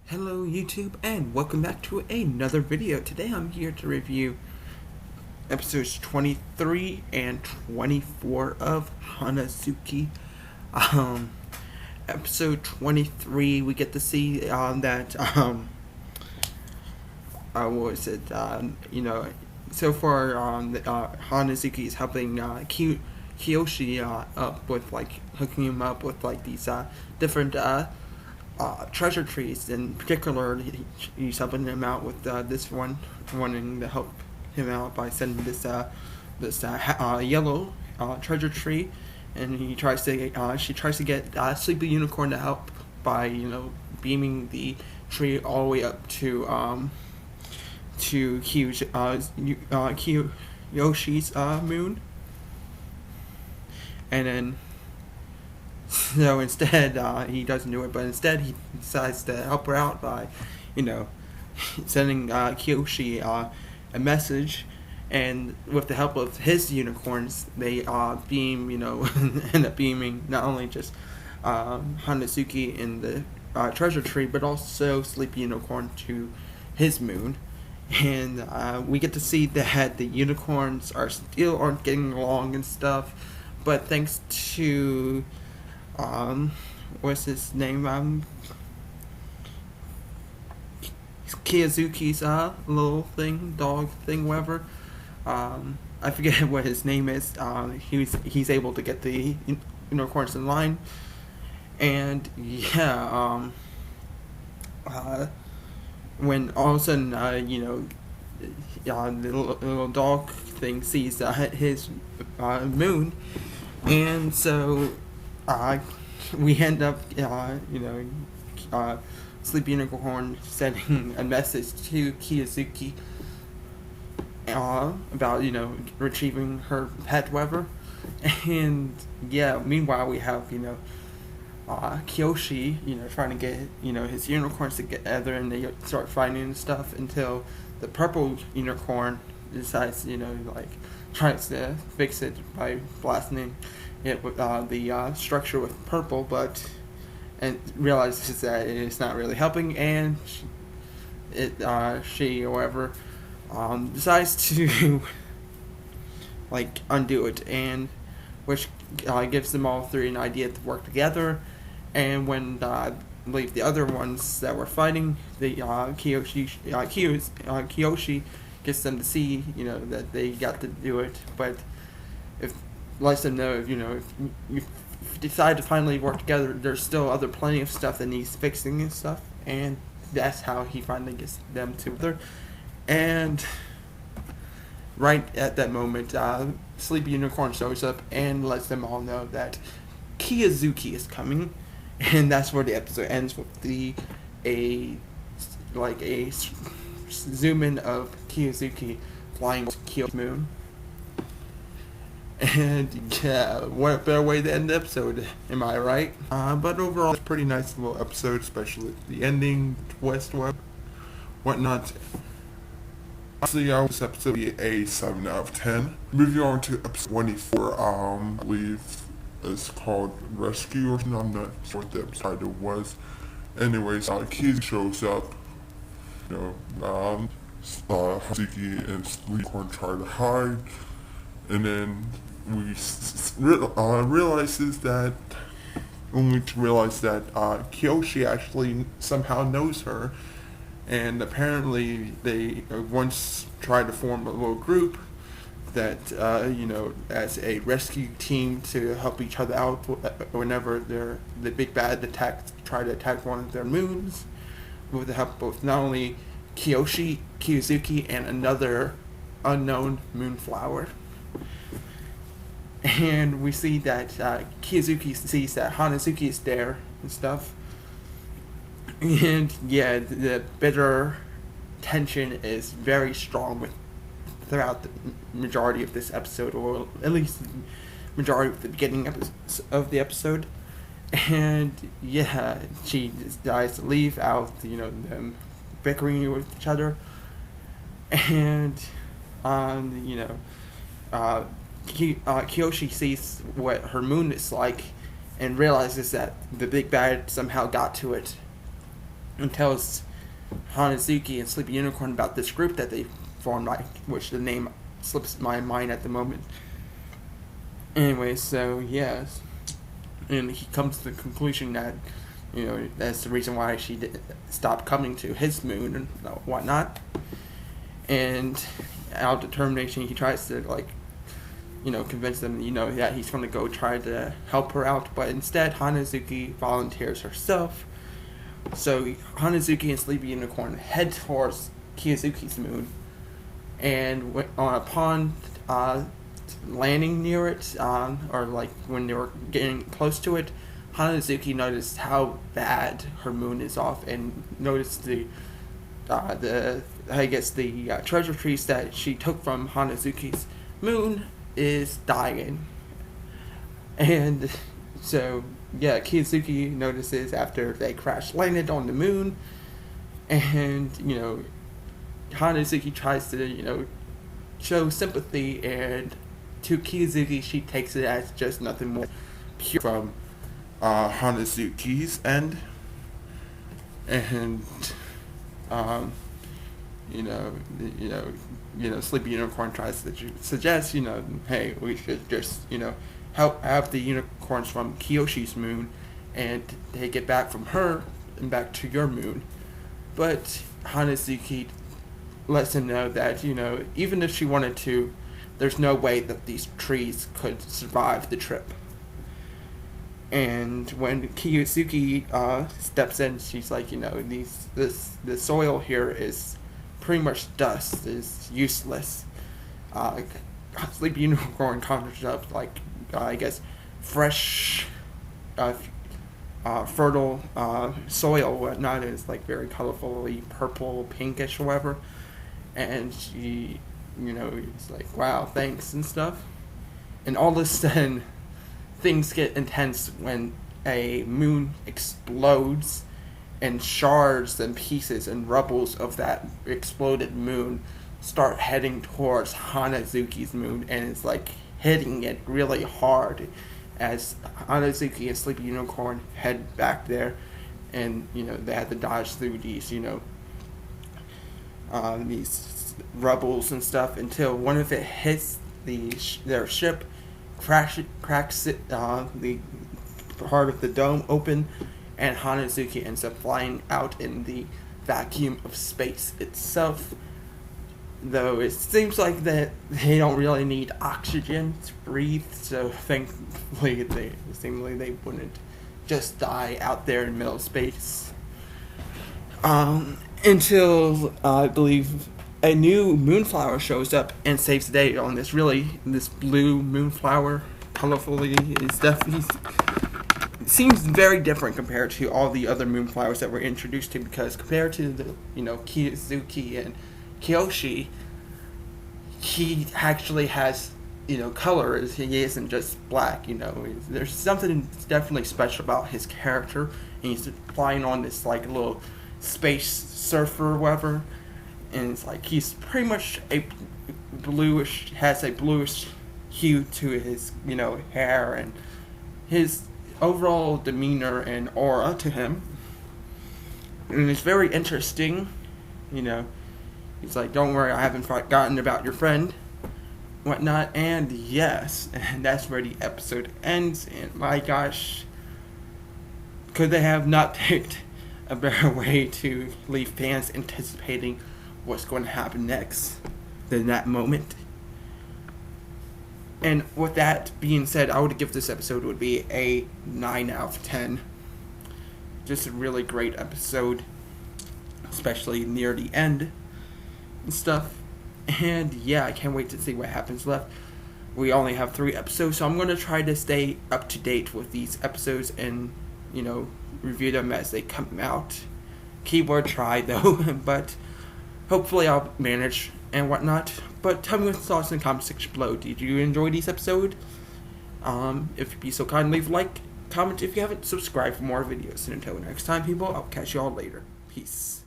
Hello YouTube and welcome back to another video. Today I'm here to review episodes 23 and 24 of Hanazuki. Episode 23 we get to see that what was it, so far Hanazuki is helping Kiyoshi up with hooking him up with these different treasure trees. In particular, he's helping him out with this one, wanting to help him out by sending this yellow treasure tree, and she tries to get Sleepy Unicorn to help by beaming the tree all the way up to Kiyoshi's moon, and then. So instead, he doesn't do it, but instead he decides to help her out by, sending Kiyoshi a message, and with the help of his unicorns, they beam, end up beaming not only just Hanazuki in the treasure tree, but also Sleepy Unicorn to his moon. And we get to see that the unicorns aren't getting along and stuff, but thanks to what's his name? Kiyozuki's little dog thing, whatever. I forget what his name is. He's able to get the unicorns in line, and yeah. When all of a sudden, the little dog thing sees his moon, and so. We end up, Sleepy Unicorn sending a message to Kiyozuki about, retrieving her pet, whatever. And, yeah, meanwhile we have, Kiyoshi, trying to get, his unicorns together, and they start fighting and stuff until the purple unicorn decides, tries to fix it by blasting it with the structure with purple, and realizes that it's not really helping, and she or whoever decides to undo it, and which gives them all three an idea to work together. And when I believe the other ones that were fighting, the Kiyoshi gets them to see that they got to do it, but if lets them know, if you decide to finally work together, there's still plenty of stuff that needs fixing and stuff, and that's how he finally gets them together. And right at that moment, Sleepy Unicorn shows up and lets them all know that Kiyozuki is coming, and that's where the episode ends with a zoom in of Kiyozuki flying with Kiyo's moon. And yeah, what better way to end the episode, am I right? But overall, it's a pretty nice little episode, especially the ending, twist, whatnot. Honestly, this episode be a 7 out of 10. Moving on to episode 24, I believe it's called Rescue, or I'm not sure what the episode title was. Anyways, Kiyoshi shows up, Hazuki and Sleephorn try to hide, and then we realize that Kiyoshi actually somehow knows her, and apparently they once tried to form a little group that as a rescue team to help each other out whenever the big bad try to attack one of their moons, with the help of not only Kiyozuki, and another unknown moonflower. And we see that Kiyozuki sees that Hanazuki is there and stuff. And yeah, the bitter tension is very strong throughout the majority of this episode, or at least the majority of the beginning of the episode. And yeah, she decides to leave out, them bickering with each other. And Kiyoshi sees what her moon is like, and realizes that the big bad somehow got to it, and tells Hanazuki and Sleepy Unicorn about this group that they formed, which the name slips my mind at the moment. Anyway, so yes, and he comes to the conclusion that, that's the reason why she stopped coming to his moon and whatnot. And out of determination, he tries to convince them, that he's going to go try to help her out. But instead, Hanazuki volunteers herself. So Hanazuki and Sleepy Unicorn head towards Kiyozuki's moon, and upon landing near it, or when they were getting close to it, Hanazuki noticed how bad her moon is off, and noticed the treasure trees that she took from Hanazuki's moon is dying. And so Kiyozuki notices after they crash landed on the moon, and Hanazuki tries to show sympathy, and to Kiyozuki she takes it as just nothing more pure from Hanazuki's end. And Sleepy Unicorn tries to suggest, hey, we should just, help have the unicorns from Kiyoshi's moon and take it back from her and back to your moon. But Hanazuki lets him know that, even if she wanted to, there's no way that these trees could survive the trip. And when Kiyozuki steps in, she's like, the soil here is pretty much dust, is useless. Sleepy Unicorn conjures up, fresh, fertile soil, whatnot. It's very colorfully purple, pinkish, or whatever. And she, it's like, wow, thanks and stuff. And all of a sudden, things get intense when a moon explodes, and shards and pieces and rubbles of that exploded moon start heading towards Hanazuki's moon, and it's hitting it really hard as Hanazuki and Sleepy Unicorn head back there, and they have to dodge through these these rubbles and stuff until one of it hits their ship, cracks it, the part of the dome open, and Hanazuki ends up flying out in the vacuum of space itself. Though it seems like that they don't really need oxygen to breathe, so thankfully they wouldn't just die out there in middle space. Until I believe a new moonflower shows up and saves the day on this blue moonflower, colorfully. It's definitely seems very different compared to all the other moonflowers that we're introduced to, because compared to the Kiyozuki and Kiyoshi, he actually has color. He isn't just black. There's something definitely special about his character, and he's flying on this little space surfer or whatever, and it's he's pretty much has a bluish hue to his hair, and his overall demeanor and aura to him, and it's very interesting. He's like, don't worry, I haven't forgotten about your friend, whatnot. And yes, and that's where the episode ends. And my gosh, could they have not picked a better way to leave fans anticipating what's going to happen next than that moment? And with that being said, I would give this episode would be a 9 out of 10. Just a really great episode, especially near the end and stuff. And yeah, I can't wait to see what happens left. We only have 3 episodes, so I'm going to try to stay up to date with these episodes and, review them as they come out. Keyword try, though, but hopefully I'll manage and whatnot. But tell me your thoughts in the comment section below. Did you enjoy this episode? If you'd be so kind, leave a like, comment if you haven't, subscribe for more videos. And until next time, people, I'll catch you all later. Peace.